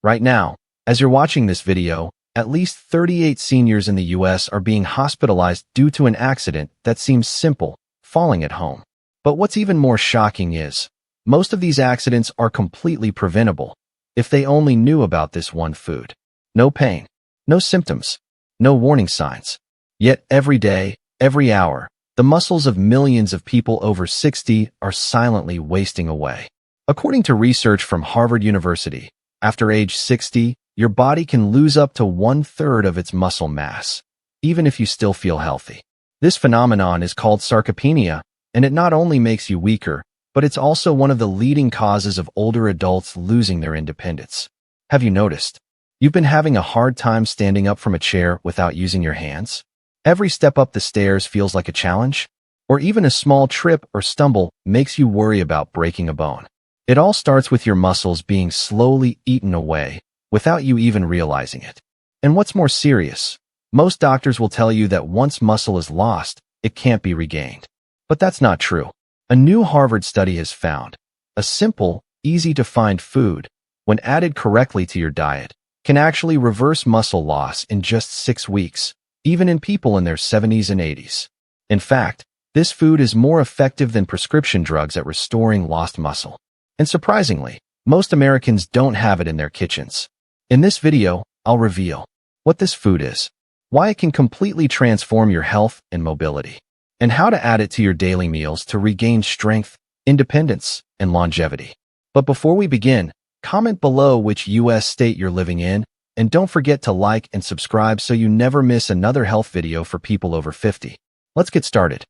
Right now, as you're watching this video, at least 38 seniors in the US are being hospitalized due to an accident that seems simple, falling at home. But what's even more shocking is, most of these accidents are completely preventable if they only knew about this one food. No pain, no symptoms, no warning signs. Yet every day, every hour, the muscles of millions of people over 60 are silently wasting away. According to research from Harvard University, after age 60, your body can lose up to 1/3 of its muscle mass, even if you still feel healthy. This phenomenon is called sarcopenia, and it not only makes you weaker, but it's also one of the leading causes of older adults losing their independence. Have you noticed? You've been having a hard time standing up from a chair without using your hands? Every step up the stairs feels like a challenge? Or even a small trip or stumble makes you worry about breaking a bone. It all starts with your muscles being slowly eaten away without you even realizing it. And what's more serious, most doctors will tell you that once muscle is lost, it can't be regained. But that's not true. A new Harvard study has found a simple, easy-to-find food, when added correctly to your diet, can actually reverse muscle loss in just 6 weeks, even in people in their 70s and 80s. In fact, this food is more effective than prescription drugs at restoring lost muscle. And surprisingly, most Americans don't have it in their kitchens. In this video, I'll reveal what this food is, why it can completely transform your health and mobility, and how to add it to your daily meals to regain strength, independence, and longevity. But before we begin, comment below which US state you're living in, and don't forget to like and subscribe so you never miss another health video for people over 50. Let's get started.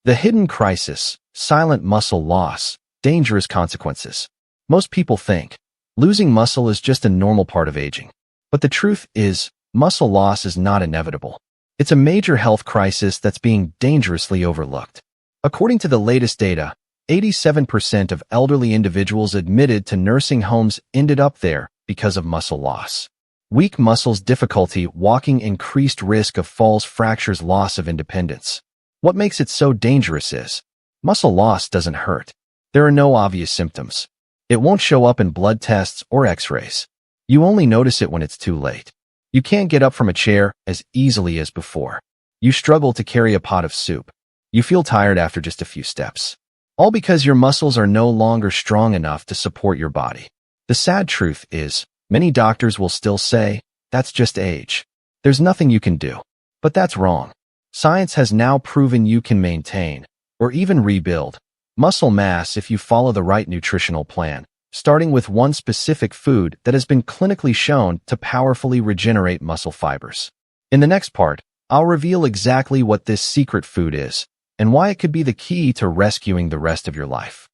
The hidden crisis, silent muscle loss, dangerous consequences. Most people think losing muscle is just a normal part of aging. But the truth is, muscle loss is not inevitable. It's a major health crisis that's being dangerously overlooked. According to the latest data, 87% of elderly individuals admitted to nursing homes ended up there because of muscle loss. Weak muscles, difficulty walking, increased risk of falls, fractures, loss of independence. What makes it so dangerous is, muscle loss doesn't hurt. There are no obvious symptoms. It won't show up in blood tests or x-rays. You only notice it when it's too late. You can't get up from a chair as easily as before. You struggle to carry a pot of soup. You feel tired after just a few steps. All because your muscles are no longer strong enough to support your body. The sad truth is, many doctors will still say, that's just age. There's nothing you can do. But that's wrong. Science has now proven you can maintain, or even rebuild, muscle mass if you follow the right nutritional plan, starting with one specific food that has been clinically shown to powerfully regenerate muscle fibers. In the next part, I'll reveal exactly what this secret food is, and why it could be the key to rescuing the rest of your life.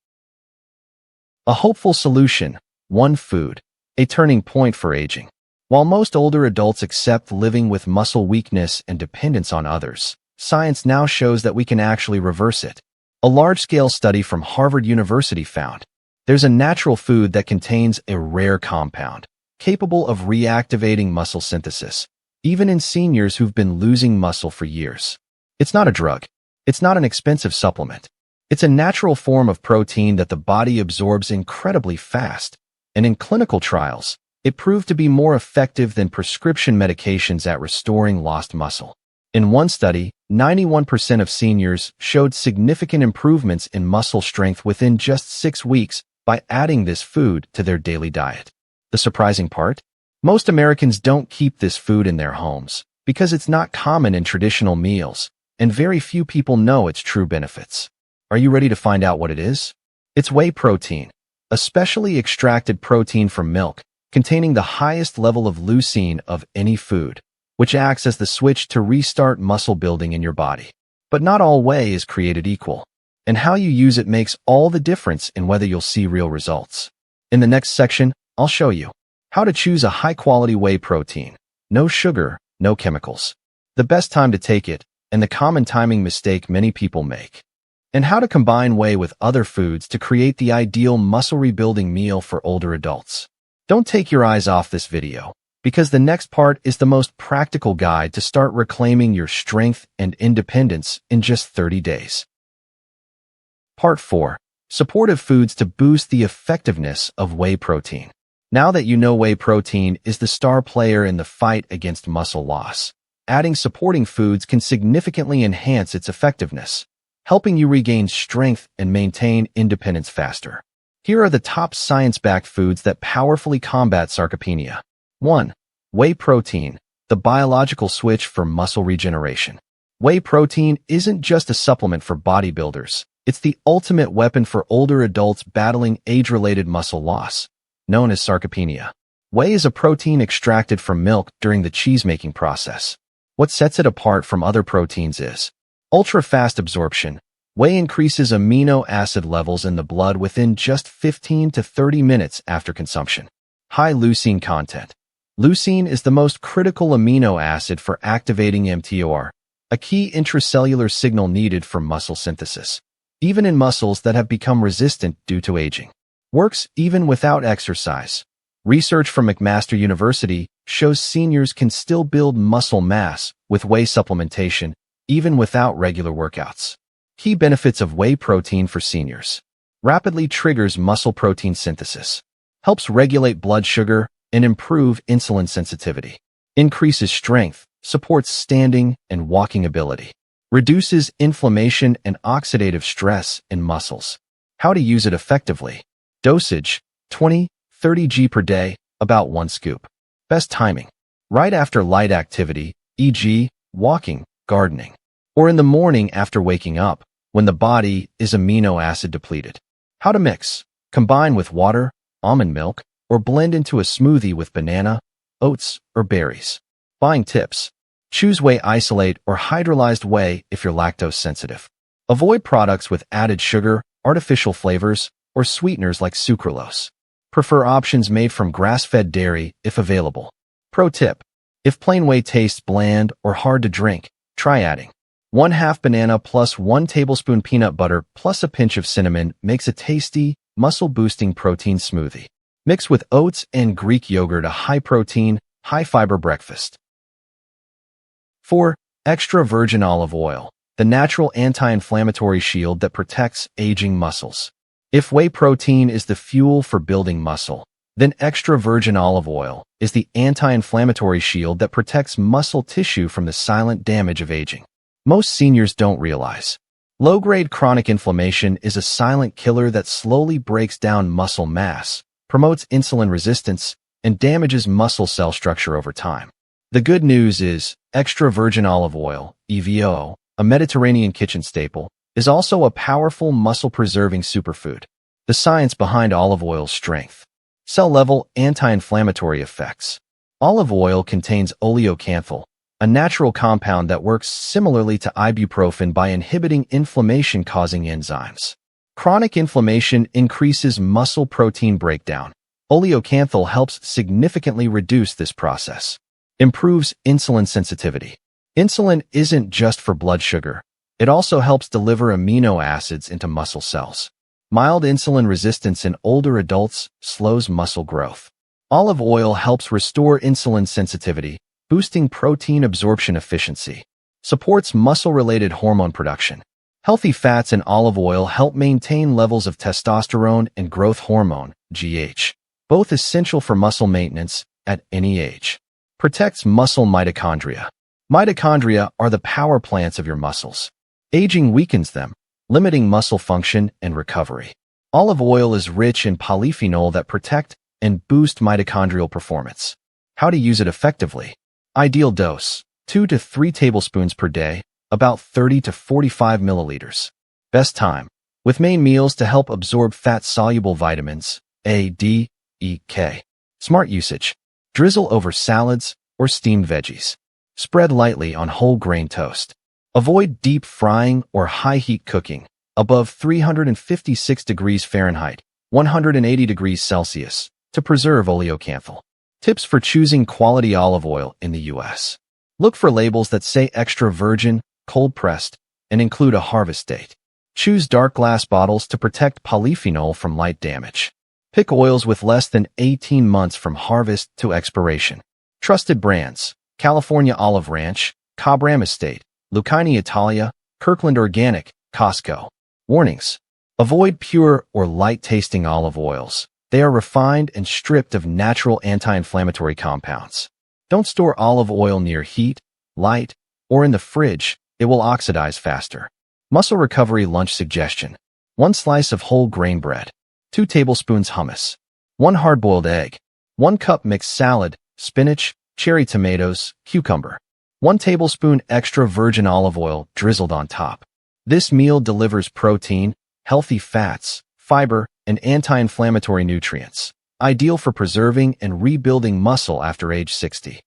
A hopeful solution, one food, a turning point for aging. While most older adults accept living with muscle weakness and dependence on others, science now shows that we can actually reverse it. A large-scale study from Harvard University found there's a natural food that contains a rare compound capable of reactivating muscle synthesis, even in seniors who've been losing muscle for years. It's not a drug. It's not an expensive supplement. It's a natural form of protein that the body absorbs incredibly fast, and in clinical trials, it proved to be more effective than prescription medications at restoring lost muscle. In one study, 91% of seniors showed significant improvements in muscle strength within just 6 weeks by adding this food to their daily diet. The surprising part? Most Americans don't keep this food in their homes because it's not common in traditional meals, and very few people know its true benefits. Are you ready to find out what it is? It's whey protein, a specially extracted protein from milk, containing the highest level of leucine of any food, which acts as the switch to restart muscle building in your body. But not all whey is created equal, and how you use it makes all the difference in whether you'll see real results. In the next section, I'll show you how to choose a high-quality whey protein. No sugar, no chemicals. The best time to take it, and the common timing mistake many people make. And how to combine whey with other foods to create the ideal muscle rebuilding meal for older adults. Don't take your eyes off this video, because the next part is the most practical guide to start reclaiming your strength and independence in just 30 days. Part 4. Supportive foods to boost the effectiveness of whey protein. Now that you know whey protein is the star player in the fight against muscle loss, adding supporting foods can significantly enhance its effectiveness, helping you regain strength and maintain independence faster. Here are the top science-backed foods that powerfully combat sarcopenia. 1. Whey protein, the biological switch for muscle regeneration. Whey protein isn't just a supplement for bodybuilders. It's the ultimate weapon for older adults battling age-related muscle loss, known as sarcopenia. Whey is a protein extracted from milk during the cheese-making process. What sets it apart from other proteins is ultra-fast absorption. Whey increases amino acid levels in the blood within just 15 to 30 minutes after consumption. High leucine content. Leucine is the most critical amino acid for activating mTOR, a key intracellular signal needed for muscle synthesis, even in muscles that have become resistant due to aging. Works even without exercise. Research from McMaster University shows seniors can still build muscle mass with whey supplementation, even without regular workouts. Key benefits of whey protein for seniors. Rapidly triggers muscle protein synthesis. Helps regulate blood sugar and improve insulin sensitivity. Increases strength, supports standing and walking ability. Reduces inflammation and oxidative stress in muscles. How to use it effectively. Dosage, 20-30 g per day, about 1 scoop. Best timing. Right after light activity, e.g., walking, gardening. Or in the morning after waking up, when the body is amino acid depleted. How to mix. Combine with water, almond milk, or blend into a smoothie with banana, oats, or berries. Buying tips. Choose whey isolate or hydrolyzed whey if you're lactose sensitive. Avoid products with added sugar, artificial flavors, or sweeteners like sucralose. Prefer options made from grass-fed dairy if available. Pro tip. If plain whey tastes bland or hard to drink, try adding 1/2 banana plus 1 tablespoon peanut butter plus a pinch of cinnamon makes a tasty, muscle-boosting protein smoothie. Mix with oats and Greek yogurt, a high-protein, high-fiber breakfast. 4. Extra virgin olive oil, the natural anti-inflammatory shield that protects aging muscles. If whey protein is the fuel for building muscle, then extra virgin olive oil is the anti-inflammatory shield that protects muscle tissue from the silent damage of aging. Most seniors don't realize. Low-grade chronic inflammation is a silent killer that slowly breaks down muscle mass, promotes insulin resistance, and damages muscle cell structure over time. The good news is, extra virgin olive oil, EVO, a Mediterranean kitchen staple, is also a powerful muscle-preserving superfood. The science behind olive oil's strength. Cell-level anti-inflammatory effects. Olive oil contains oleocanthal, a natural compound that works similarly to ibuprofen by inhibiting inflammation-causing enzymes. Chronic inflammation increases muscle protein breakdown. Oleocanthal helps significantly reduce this process. Improves insulin sensitivity. Insulin isn't just for blood sugar. It also helps deliver amino acids into muscle cells. Mild insulin resistance in older adults slows muscle growth. Olive oil helps restore insulin sensitivity, boosting protein absorption efficiency. Supports muscle-related hormone production. Healthy fats in olive oil help maintain levels of testosterone and growth hormone, GH, both essential for muscle maintenance at any age. Protects muscle mitochondria. Mitochondria are the power plants of your muscles. Aging weakens them, limiting muscle function and recovery. Olive oil is rich in polyphenol that protect and boost mitochondrial performance. How to use it effectively. Ideal dose, 2 to 3 tablespoons per day, about 30 to 45 milliliters. Best time, with main meals to help absorb fat-soluble vitamins, A, D, E, K. Smart usage. Drizzle over salads or steamed veggies. Spread lightly on whole grain toast. Avoid deep frying or high-heat cooking, above 356 degrees Fahrenheit, 180 degrees Celsius, to preserve oleocanthal. Tips for choosing quality olive oil in the U.S. Look for labels that say extra virgin, cold-pressed, and include a harvest date. Choose dark glass bottles to protect polyphenol from light damage. Pick oils with less than 18 months from harvest to expiration. Trusted brands: California Olive Ranch, Cabram Estate, Lucchini Italia, Kirkland Organic, Costco. Warnings: avoid pure or light-tasting olive oils, They are refined and stripped of natural anti-inflammatory compounds. Don't store olive oil near heat, light, or in the fridge. It will oxidize faster. Muscle recovery lunch suggestion. 1 slice of whole grain bread. 2 tablespoons hummus. 1 hard-boiled egg. 1 cup mixed salad, spinach, cherry tomatoes, cucumber. 1 tablespoon extra virgin olive oil drizzled on top. This meal delivers protein, healthy fats, fiber, and anti-inflammatory nutrients, ideal for preserving and rebuilding muscle after age 60.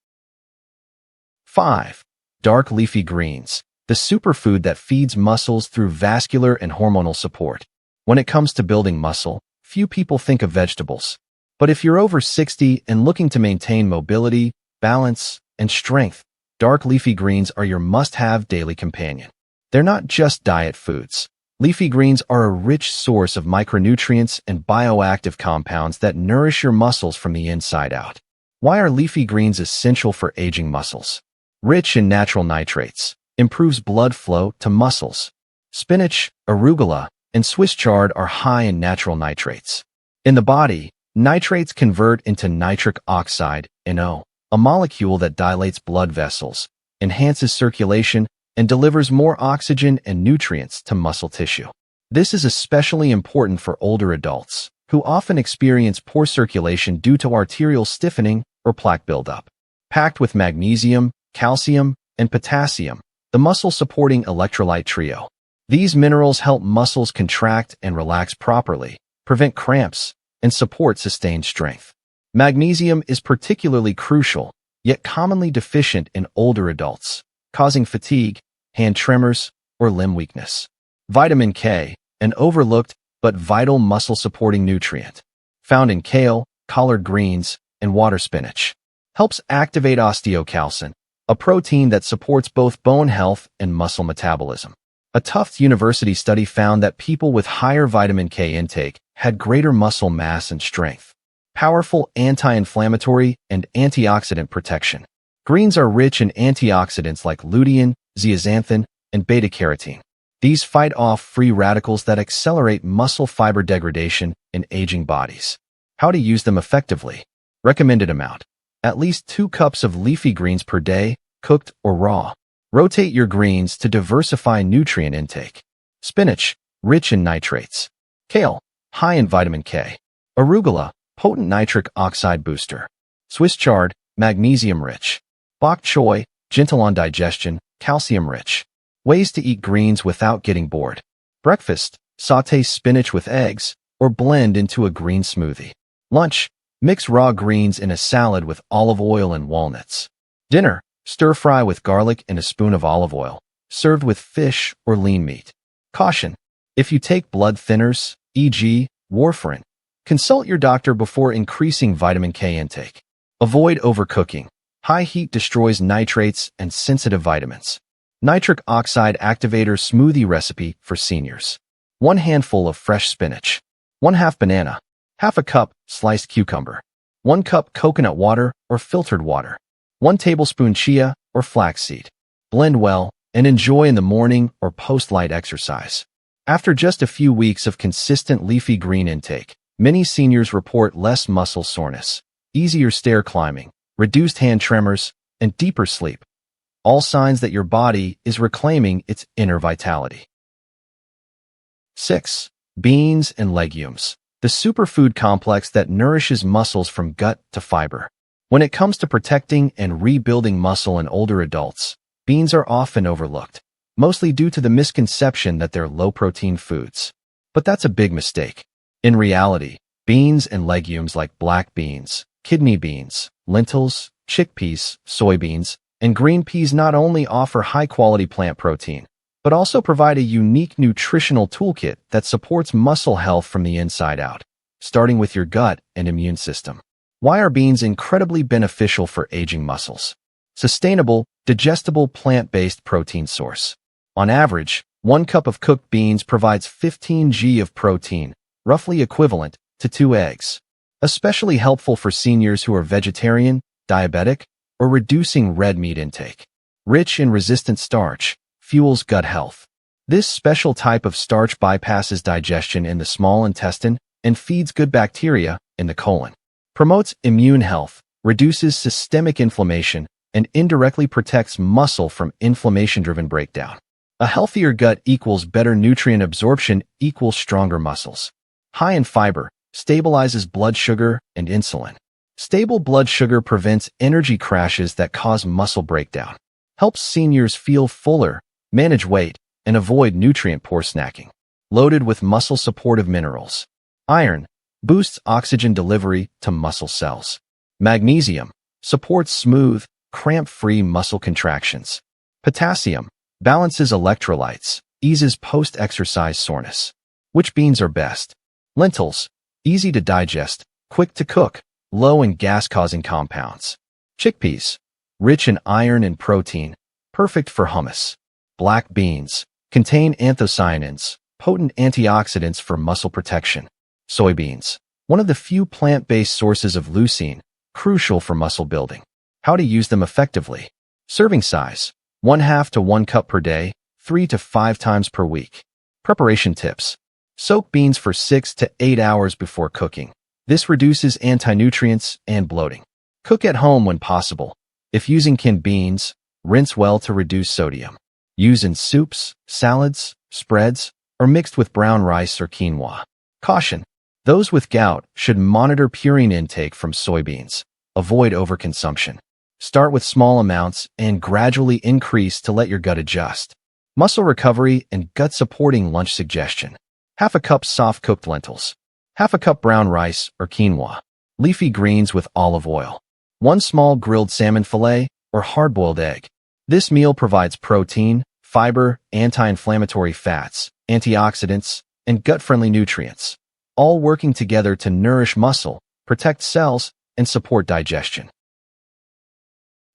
5. Dark leafy greens, the superfood that feeds muscles through vascular and hormonal support. When it comes to building muscle, few people think of vegetables. But if you're over 60 and looking to maintain mobility, balance, and strength, dark leafy greens are your must-have daily companion. They're not just diet foods. Leafy greens are a rich source of micronutrients and bioactive compounds that nourish your muscles from the inside out. Why are leafy greens essential for aging muscles? Rich in natural nitrates, improves blood flow to muscles. Spinach, arugula, and Swiss chard are high in natural nitrates. In the body, nitrates convert into nitric oxide, NO, a molecule that dilates blood vessels, enhances circulation, and delivers more oxygen and nutrients to muscle tissue. This is especially important for older adults, who often experience poor circulation due to arterial stiffening or plaque buildup. Packed with magnesium, calcium, and potassium, the muscle-supporting electrolyte trio. These minerals help muscles contract and relax properly, prevent cramps, and support sustained strength. Magnesium is particularly crucial, yet commonly deficient in older adults, causing fatigue, hand tremors, or limb weakness. Vitamin K, an overlooked but vital muscle-supporting nutrient, found in kale, collard greens, and water spinach, helps activate osteocalcin, a protein that supports both bone health and muscle metabolism. A Tufts University study found that people with higher vitamin K intake had greater muscle mass and strength. Powerful anti-inflammatory and antioxidant protection. Greens are rich in antioxidants like lutein, zeaxanthin, and beta-carotene. These fight off free radicals that accelerate muscle fiber degradation in aging bodies. How to use them effectively. Recommended amount. At least 2 cups of leafy greens per day, cooked or raw. Rotate your greens to diversify nutrient intake. Spinach, rich in nitrates. Kale, high in vitamin K. Arugula, potent nitric oxide booster. Swiss chard, magnesium-rich. Bok choy, gentle on digestion, calcium-rich. Ways to eat greens without getting bored. Breakfast, sauté spinach with eggs, or blend into a green smoothie. Lunch, mix raw greens in a salad with olive oil and walnuts. Dinner, stir-fry with garlic and a spoon of olive oil, served with fish or lean meat. Caution: if you take blood thinners, e.g., warfarin, consult your doctor before increasing vitamin K intake. Avoid overcooking. High heat destroys nitrates and sensitive vitamins. Nitric oxide activator smoothie recipe for seniors. 1 handful of fresh spinach. 1/2 banana. 1/2 cup sliced cucumber. 1 cup coconut water or filtered water. 1 tablespoon chia or flaxseed. Blend well and enjoy in the morning or post-light exercise. After just a few weeks of consistent leafy green intake, many seniors report less muscle soreness, easier stair climbing, reduced hand tremors, and deeper sleep. All signs that your body is reclaiming its inner vitality. 6. Beans and legumes. The superfood complex that nourishes muscles from gut to fiber. When it comes to protecting and rebuilding muscle in older adults, beans are often overlooked, mostly due to the misconception that they're low-protein foods. But that's a big mistake. In reality, beans and legumes like black beans, kidney beans, lentils, chickpeas, soybeans, and green peas not only offer high-quality plant protein, but also provide a unique nutritional toolkit that supports muscle health from the inside out, starting with your gut and immune system. Why are beans incredibly beneficial for aging muscles? Sustainable, digestible plant-based protein source. On average, 1 cup of cooked beans provides 15 g of protein, roughly equivalent to 2 eggs. Especially helpful for seniors who are vegetarian, diabetic, or reducing red meat intake. Rich in resistant starch, fuels gut health. This special type of starch bypasses digestion in the small intestine, and feeds good bacteria in the colon. Promotes immune health, reduces systemic inflammation, and indirectly protects muscle from inflammation-driven breakdown. A healthier gut equals better nutrient absorption equals stronger muscles. High in fiber, stabilizes blood sugar and insulin. Stable blood sugar prevents energy crashes that cause muscle breakdown. Helps seniors feel fuller, manage weight, and avoid nutrient-poor snacking. Loaded with muscle-supportive minerals. Iron, boosts oxygen delivery to muscle cells. Magnesium, supports smooth, cramp-free muscle contractions. Potassium, balances electrolytes, eases post-exercise soreness. Which beans are best? Lentils, easy to digest, quick to cook, low in gas-causing compounds. Chickpeas, rich in iron and protein, perfect for hummus. Black beans, contain anthocyanins, potent antioxidants for muscle protection. Soybeans, one of the few plant-based sources of leucine, crucial for muscle building. How to use them effectively. Serving size, 1/2 to 1 cup per day, 3 to 5 times per week. Preparation tips. Soak beans for 6 to 8 hours before cooking. This reduces anti-nutrients and bloating. Cook at home when possible. If using canned beans, rinse well to reduce sodium. Use in soups, salads, spreads, or mixed with brown rice or quinoa. Caution. Those with gout should monitor purine intake from soybeans. Avoid overconsumption. Start with small amounts and gradually increase to let your gut adjust. Muscle recovery and gut-supporting lunch suggestion. 1/2 cup soft-cooked lentils. 1/2 cup brown rice or quinoa. Leafy greens with olive oil. 1 small grilled salmon fillet or hard-boiled egg. This meal provides protein, fiber, anti-inflammatory fats, antioxidants, and gut-friendly nutrients, all working together to nourish muscle, protect cells, and support digestion.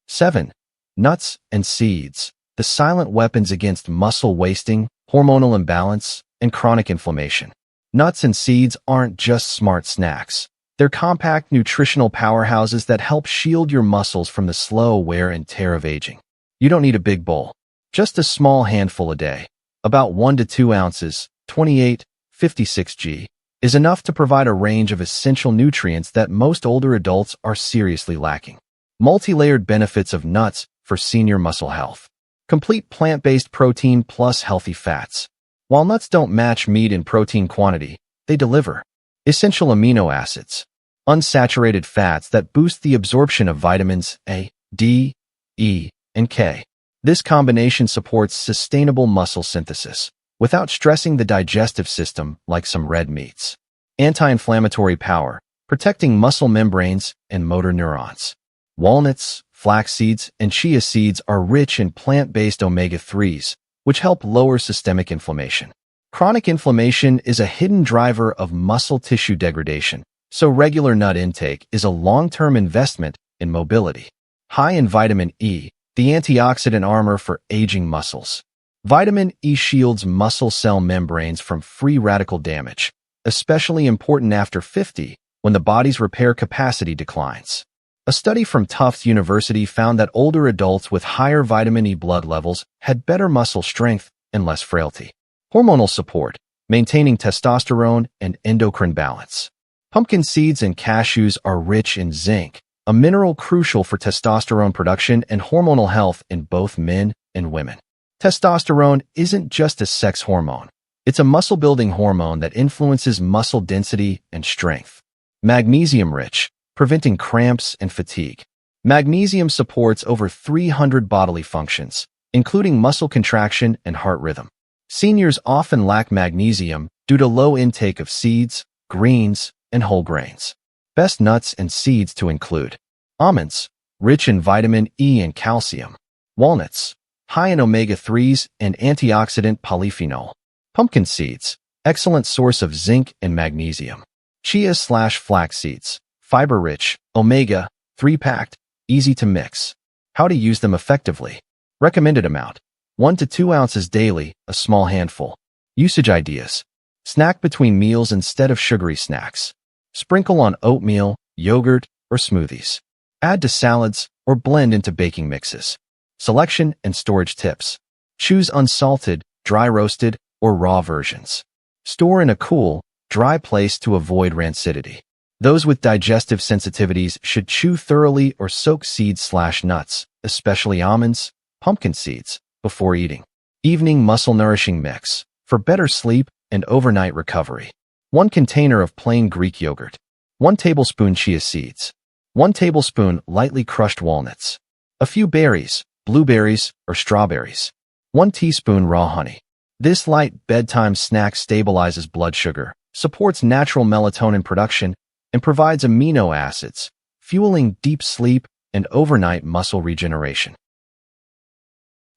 7. Nuts and seeds, the silent weapons against muscle wasting, hormonal imbalance, and chronic inflammation. Nuts and seeds aren't just smart snacks. They're compact nutritional powerhouses that help shield your muscles from the slow wear and tear of aging. You don't need a big bowl. Just a small handful a day, about 1 to 2 ounces, 28-56 g, is enough to provide a range of essential nutrients that most older adults are seriously lacking. Multi-layered benefits of nuts for senior muscle health. Complete plant-based protein plus healthy fats. While nuts don't match meat in protein quantity, they deliver essential amino acids, unsaturated fats that boost the absorption of vitamins A, D, E, and K. This combination supports sustainable muscle synthesis without stressing the digestive system like some red meats. Anti-inflammatory power, protecting muscle membranes and motor neurons. Walnuts, flax seeds, and chia seeds are rich in plant-based omega-3s, which help lower systemic inflammation. Chronic inflammation is a hidden driver of muscle tissue degradation, so regular nut intake is a long-term investment in mobility. High in vitamin E, the antioxidant armor for aging muscles. Vitamin E shields muscle cell membranes from free radical damage, especially important after 50, when the body's repair capacity declines. A study from Tufts University found that older adults with higher vitamin E blood levels had better muscle strength and less frailty. Hormonal support, maintaining testosterone and endocrine balance. Pumpkin seeds and cashews are rich in zinc, a mineral crucial for testosterone production and hormonal health in both men and women. Testosterone isn't just a sex hormone. It's a muscle-building hormone that influences muscle density and strength. Magnesium-rich, preventing cramps and fatigue. Magnesium supports over 300 bodily functions, including muscle contraction and heart rhythm. Seniors often lack magnesium due to low intake of seeds, greens, and whole grains. Best nuts and seeds to include: almonds, rich in vitamin E and calcium. Walnuts, high in omega-3s and antioxidant polyphenol. Pumpkin seeds, excellent source of zinc and magnesium. Chia/flax seeds, fiber-rich, omega-3 packed, easy to mix. How to use them effectively. Recommended amount: 1 to 2 ounces daily, a small handful. Usage ideas: snack between meals instead of sugary snacks. Sprinkle on oatmeal, yogurt, or smoothies. Add to salads or blend into baking mixes. Selection and storage tips: choose unsalted, dry roasted, or raw versions. Store in a cool, dry place to avoid rancidity. Those with digestive sensitivities should chew thoroughly or soak seeds/nuts, especially almonds, pumpkin seeds, before eating. Evening muscle nourishing mix for better sleep and overnight recovery. 1 container of plain Greek yogurt. 1 tablespoon chia seeds. 1 tablespoon lightly crushed walnuts. A few berries, blueberries, or strawberries. 1 teaspoon raw honey. This light bedtime snack stabilizes blood sugar, supports natural melatonin production, and provides amino acids, fueling deep sleep and overnight muscle regeneration.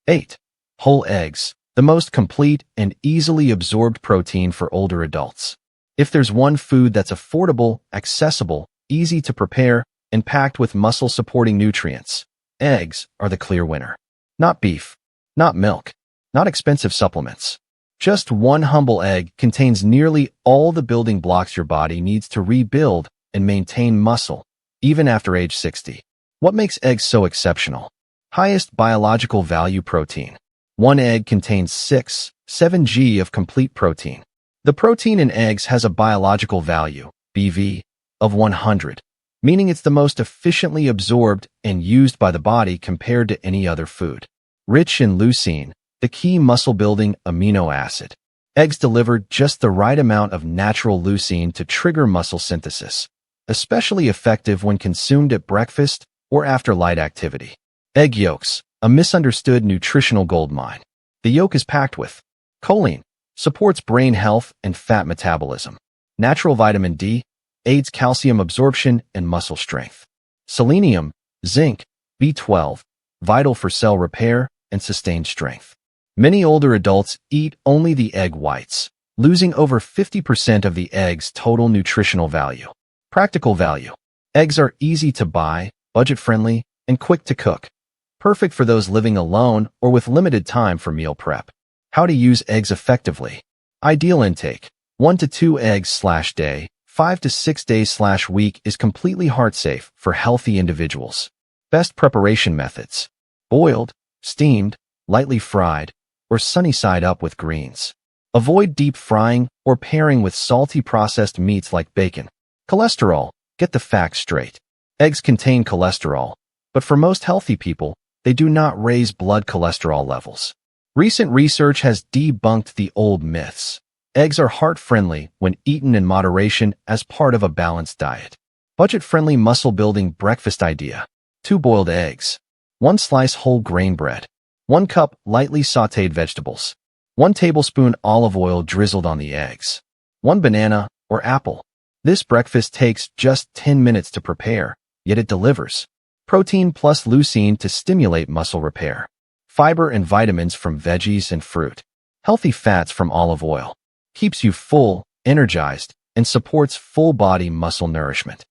8. Whole eggs, the most complete and easily absorbed protein for older adults. If there's one food that's affordable, accessible, easy to prepare, and packed with muscle-supporting nutrients, eggs are the clear winner. Not beef, not milk, not expensive supplements. Just one humble egg contains nearly all the building blocks your body needs to rebuild and maintain muscle, even after age 60. What makes eggs so exceptional? Highest biological value protein. One egg contains 7 g of complete protein. The protein in eggs has a biological value, BV, of 100, meaning it's the most efficiently absorbed and used by the body compared to any other food. Rich in leucine, the key muscle-building amino acid. Eggs deliver just the right amount of natural leucine to trigger muscle synthesis, especially effective when consumed at breakfast or after light activity. Egg yolks, a misunderstood nutritional goldmine. The yolk is packed with choline, supports brain health and fat metabolism. Natural vitamin D, aids calcium absorption and muscle strength. Selenium, zinc, B12, vital for cell repair and sustained strength. Many older adults eat only the egg whites, losing over 50% of the egg's total nutritional value. Practical value. Eggs are easy to buy, budget-friendly, and quick to cook. Perfect for those living alone or with limited time for meal prep. How to use eggs effectively. Ideal intake. 1 to 2 eggs/day, 5 to 6 days/week is completely heart-safe for healthy individuals. Best preparation methods. Boiled, steamed, lightly fried, or sunny side up with greens. Avoid deep frying or pairing with salty processed meats like bacon. Cholesterol. Get the facts straight. Eggs contain cholesterol, but for most healthy people, they do not raise blood cholesterol levels. Recent research has debunked the old myths. Eggs are heart-friendly when eaten in moderation as part of a balanced diet. Budget-friendly muscle-building breakfast idea. 2 boiled eggs. 1 slice whole grain bread. 1 cup lightly sautéed vegetables. 1 tablespoon olive oil drizzled on the eggs. 1 banana or apple. This breakfast takes just 10 minutes to prepare, yet it delivers. Protein plus leucine to stimulate muscle repair. Fiber and vitamins from veggies and fruit. Healthy fats from olive oil. Keeps you full, energized, and supports full-body muscle nourishment.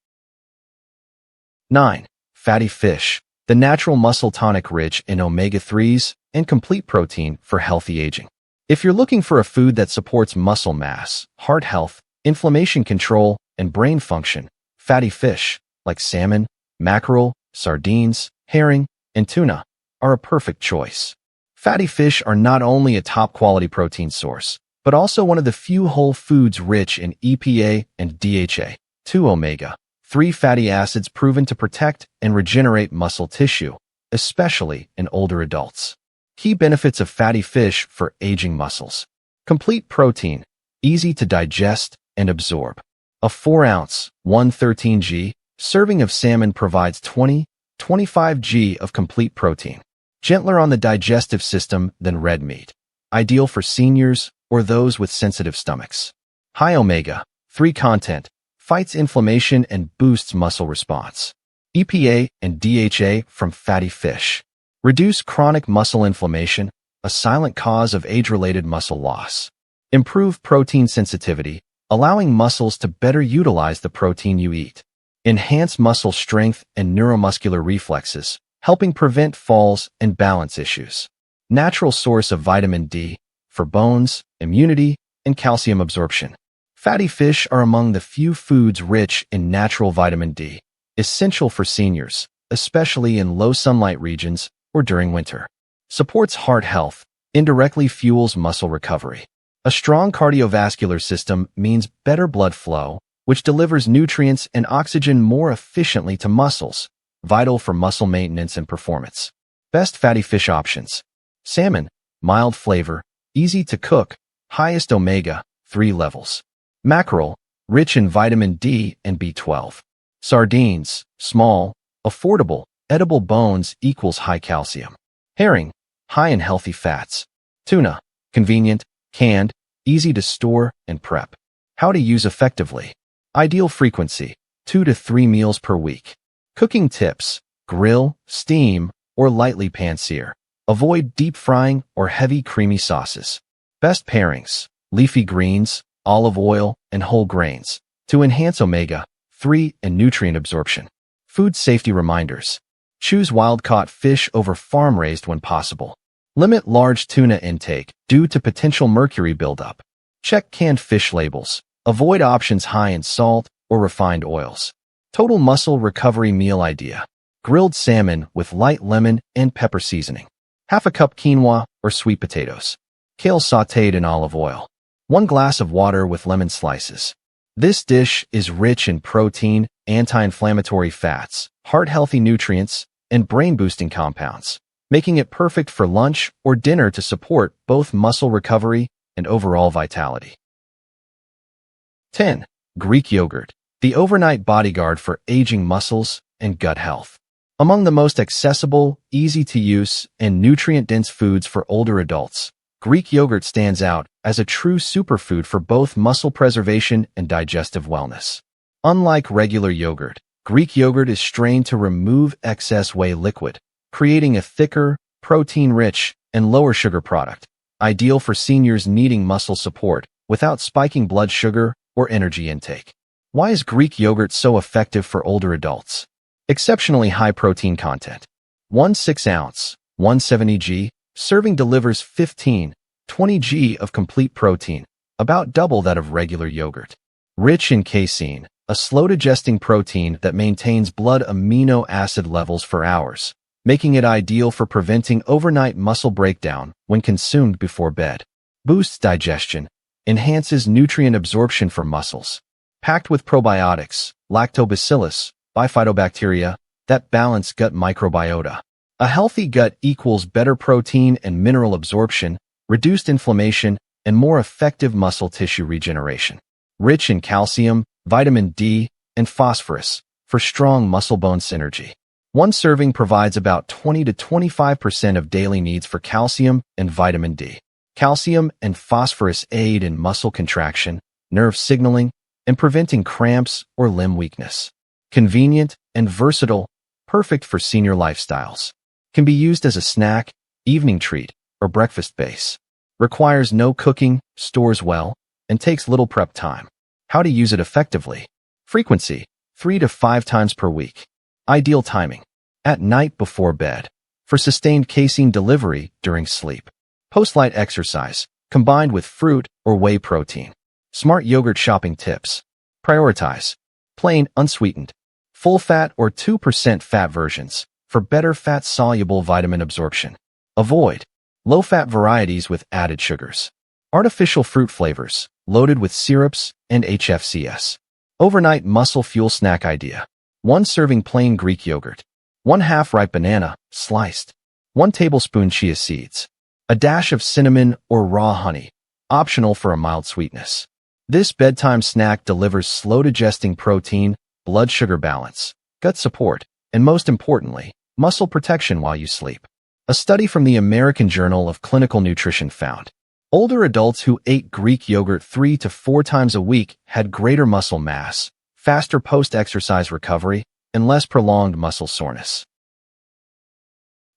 9. Fatty fish. The natural muscle tonic rich in omega-3s and complete protein for healthy aging. If you're looking for a food that supports muscle mass, heart health, inflammation control, and brain function, fatty fish, like salmon, mackerel, sardines, herring, and tuna, are a perfect choice. Fatty fish are not only a top-quality protein source, but also one of the few whole foods rich in EPA and DHA, 2 omega-3 fatty acids proven to protect and regenerate muscle tissue, especially in older adults. Key benefits of fatty fish for aging muscles. Complete protein, easy to digest and absorb. A 4-ounce, 113 g, serving of salmon provides 20-25 g of complete protein. Gentler on the digestive system than red meat. Ideal for seniors or those with sensitive stomachs. High omega-3 content, fights inflammation and boosts muscle response. EPA and DHA from fatty fish. Reduce chronic muscle inflammation, a silent cause of age-related muscle loss. Improve protein sensitivity, allowing muscles to better utilize the protein you eat. Enhance muscle strength and neuromuscular reflexes, helping prevent falls and balance issues. Natural source of vitamin D, for bones, immunity, and calcium absorption. Fatty fish are among the few foods rich in natural vitamin D, essential for seniors, especially in low sunlight regions or during winter. Supports heart health, indirectly fuels muscle recovery. A strong cardiovascular system means better blood flow, which delivers nutrients and oxygen more efficiently to muscles, vital for muscle maintenance and performance. Best fatty fish options. Salmon, mild flavor, easy to cook, highest omega-3 levels. Mackerel, rich in vitamin D and B12. Sardines, small, affordable, edible bones equals high calcium. Herring, high in healthy fats. Tuna, convenient, canned, easy to store and prep. How to use effectively. Ideal frequency, 2 to 3 meals per week. Cooking tips, grill, steam, or lightly pan-sear. Avoid deep frying or heavy creamy sauces. Best pairings, leafy greens, olive oil, and whole grains to enhance omega-3 and nutrient absorption. Food safety reminders. Choose wild-caught fish over farm-raised when possible. Limit large tuna intake due to potential mercury buildup. Check canned fish labels. Avoid options high in salt or refined oils. Total muscle recovery meal idea. Grilled salmon with light lemon and pepper seasoning. Half a cup quinoa or sweet potatoes. Kale sautéed in olive oil. 1 glass of water with lemon slices. This dish is rich in protein, anti-inflammatory fats, heart-healthy nutrients, and brain-boosting compounds, making it perfect for lunch or dinner to support both muscle recovery and overall vitality. 10. Greek yogurt, the overnight bodyguard for aging muscles and gut health. Among the most accessible, easy-to-use, and nutrient-dense foods for older adults, Greek yogurt stands out as a true superfood for both muscle preservation and digestive wellness. Unlike regular yogurt, Greek yogurt is strained to remove excess whey liquid, creating a thicker, protein-rich, and lower-sugar product, ideal for seniors needing muscle support without spiking blood sugar or energy intake. Why is Greek yogurt so effective for older adults? Exceptionally high protein content. 1 6-ounce, 170 g, serving delivers 15-20 g of complete protein, about double that of regular yogurt. Rich in casein, a slow-digesting protein that maintains blood amino acid levels for hours, making it ideal for preventing overnight muscle breakdown when consumed before bed. Boosts digestion, enhances nutrient absorption for muscles. Packed with probiotics, lactobacillus, bifidobacteria, that balance gut microbiota. A healthy gut equals better protein and mineral absorption, reduced inflammation, and more effective muscle tissue regeneration. Rich in calcium, vitamin D, and phosphorus for strong muscle-bone synergy. 1 serving provides about 20 to 25% of daily needs for calcium and vitamin D. Calcium and phosphorus aid in muscle contraction, nerve signaling, and preventing cramps or limb weakness. Convenient and versatile, perfect for senior lifestyles. Can be used as a snack, evening treat, or breakfast base. Requires no cooking, stores well, and takes little prep time. How to use it effectively. Frequency, 3 to 5 times per week. Ideal timing. At night before bed. For sustained casein delivery during sleep. Post-light exercise, combined with fruit or whey protein. Smart yogurt shopping tips. Prioritize. Plain, unsweetened. Full-fat or 2% fat versions, for better fat-soluble vitamin absorption. Avoid. Low-fat varieties with added sugars. Artificial fruit flavors, loaded with syrups and HFCS. Overnight muscle fuel snack idea. 1 serving plain Greek yogurt. 1 half-ripe banana, sliced. 1 tablespoon chia seeds. A dash of cinnamon or raw honey, optional for a mild sweetness. This bedtime snack delivers slow-digesting protein, blood sugar balance, gut support, and most importantly, muscle protection while you sleep. A study from the American Journal of Clinical Nutrition found older adults who ate Greek yogurt 3 to 4 times a week had greater muscle mass, faster post-exercise recovery, and less prolonged muscle soreness.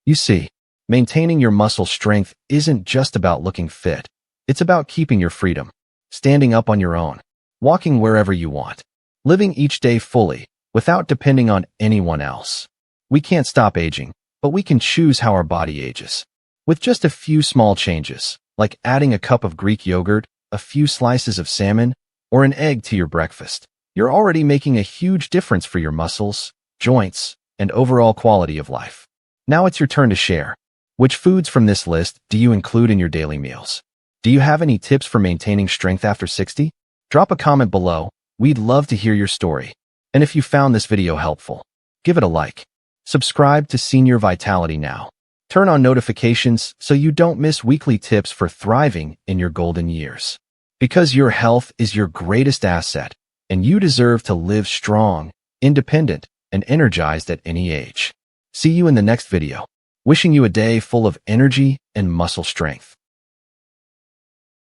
You see, maintaining your muscle strength isn't just about looking fit. It's about keeping your freedom, standing up on your own, walking wherever you want, living each day fully, without depending on anyone else. We can't stop aging, but we can choose how our body ages. With just a few small changes, like adding a cup of Greek yogurt, a few slices of salmon, or an egg to your breakfast, you're already making a huge difference for your muscles, joints, and overall quality of life. Now it's your turn to share. Which foods from this list do you include in your daily meals? Do you have any tips for maintaining strength after 60? Drop a comment below. We'd love to hear your story. And if you found this video helpful, give it a like. Subscribe to Senior Vitality now. Turn on notifications so you don't miss weekly tips for thriving in your golden years. Because your health is your greatest asset, and you deserve to live strong, independent, and energized at any age. See you in the next video. Wishing you a day full of energy and muscle strength.